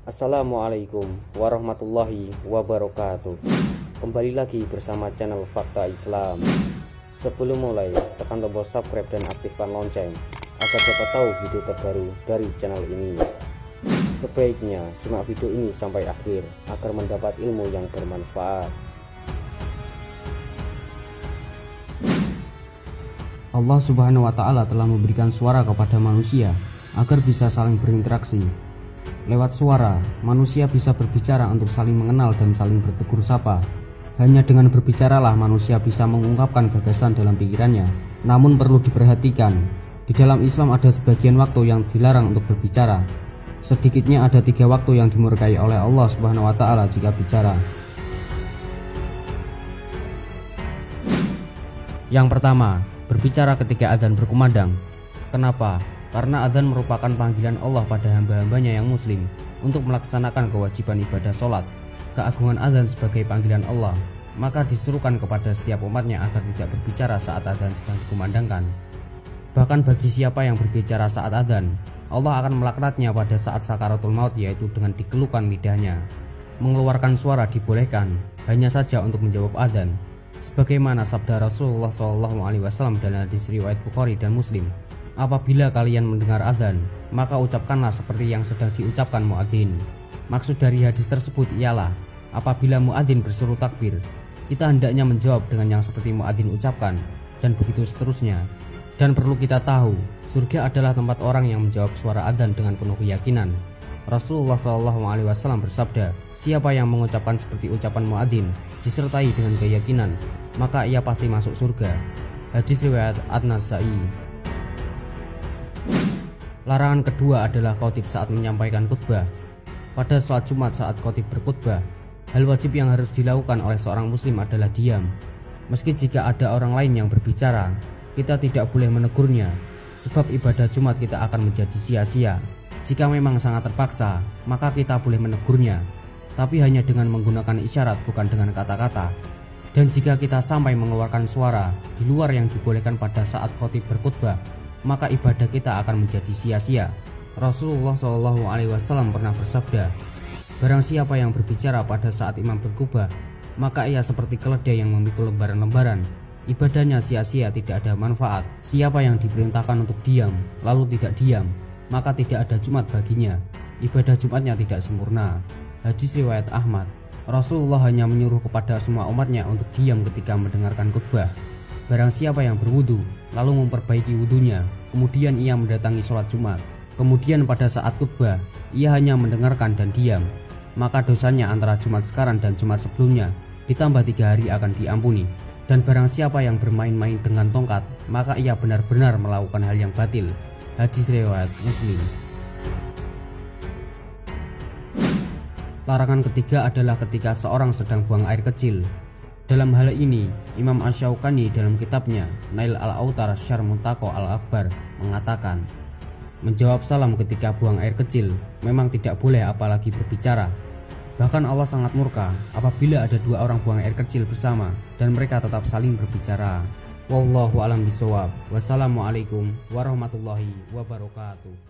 Assalamualaikum warahmatullahi wabarakatuh. Kembali lagi bersama channel Fakta Islam. Sebelum mulai, tekan tombol subscribe dan aktifkan lonceng agar dapat tahu video terbaru dari channel ini. Sebaiknya simak video ini sampai akhir agar mendapat ilmu yang bermanfaat. Allah Subhanahu wa Ta'ala telah memberikan suara kepada manusia agar bisa saling berinteraksi. Lewat suara, manusia bisa berbicara untuk saling mengenal dan saling bertegur sapa. Hanya dengan berbicaralah manusia bisa mengungkapkan gagasan dalam pikirannya. Namun perlu diperhatikan, di dalam Islam ada sebagian waktu yang dilarang untuk berbicara. Sedikitnya ada 3 waktu yang dimurkai oleh Allah Subhanahu wa Ta'ala jika bicara. Yang pertama, berbicara ketika azan berkumandang. Kenapa? Karena azan merupakan panggilan Allah pada hamba-hambanya yang muslim untuk melaksanakan kewajiban ibadah sholat. Keagungan azan sebagai panggilan Allah, maka disuruhkan kepada setiap umatnya agar tidak berbicara saat azan sedang dikumandangkan. Bahkan bagi siapa yang berbicara saat azan, Allah akan melaknatnya pada saat sakaratul maut, yaitu dengan dikeluhkan lidahnya. Mengeluarkan suara dibolehkan, hanya saja untuk menjawab azan, sebagaimana sabda Rasulullah SAW dalam hadis riwayat Bukhari dan Muslim. Apabila kalian mendengar azan, maka ucapkanlah seperti yang sedang diucapkan muadzin. Maksud dari hadis tersebut ialah, apabila muadzin berseru takbir, kita hendaknya menjawab dengan yang seperti muadzin ucapkan, dan begitu seterusnya. Dan perlu kita tahu, surga adalah tempat orang yang menjawab suara azan dengan penuh keyakinan. Rasulullah SAW bersabda, siapa yang mengucapkan seperti ucapan muadzin disertai dengan keyakinan, maka ia pasti masuk surga. Hadis riwayat An-Nasa'i. Larangan kedua adalah khotib saat menyampaikan khutbah. Pada sholat Jumat saat khotib berkhutbah, hal wajib yang harus dilakukan oleh seorang muslim adalah diam. Meski jika ada orang lain yang berbicara, kita tidak boleh menegurnya, sebab ibadah Jumat kita akan menjadi sia-sia. Jika memang sangat terpaksa, maka kita boleh menegurnya, tapi hanya dengan menggunakan isyarat, bukan dengan kata-kata. Dan jika kita sampai mengeluarkan suara di luar yang dibolehkan pada saat khotib berkhutbah, maka ibadah kita akan menjadi sia-sia. Rasulullah SAW pernah bersabda, barang siapa yang berbicara pada saat imam berkhutbah, maka ia seperti keledai yang memikul lembaran-lembaran. Ibadahnya sia-sia, tidak ada manfaat. Siapa yang diperintahkan untuk diam lalu tidak diam, maka tidak ada Jumat baginya. Ibadah Jumatnya tidak sempurna. Hadis riwayat Ahmad. Rasulullah hanya menyuruh kepada semua umatnya untuk diam ketika mendengarkan khutbah. Barang siapa yang berwudu lalu memperbaiki wudunya, kemudian ia mendatangi sholat Jumat, kemudian pada saat khutbah ia hanya mendengarkan dan diam, maka dosanya antara Jumat sekarang dan Jumat sebelumnya ditambah 3 hari akan diampuni. Dan barang siapa yang bermain-main dengan tongkat, maka ia benar-benar melakukan hal yang batil. Hadis riwayat Muslim. Larangan ketiga adalah ketika seorang sedang buang air kecil. Dalam hal ini, Imam Asy-Syaukani dalam kitabnya Nail al-Autar Syarh Muntaqo al-Akbar mengatakan, menjawab salam ketika buang air kecil memang tidak boleh, apalagi berbicara. Bahkan Allah sangat murka apabila ada 2 orang buang air kecil bersama dan mereka tetap saling berbicara. Wallahu a'lam bishawab. Wassalamualaikum warahmatullahi wabarakatuh.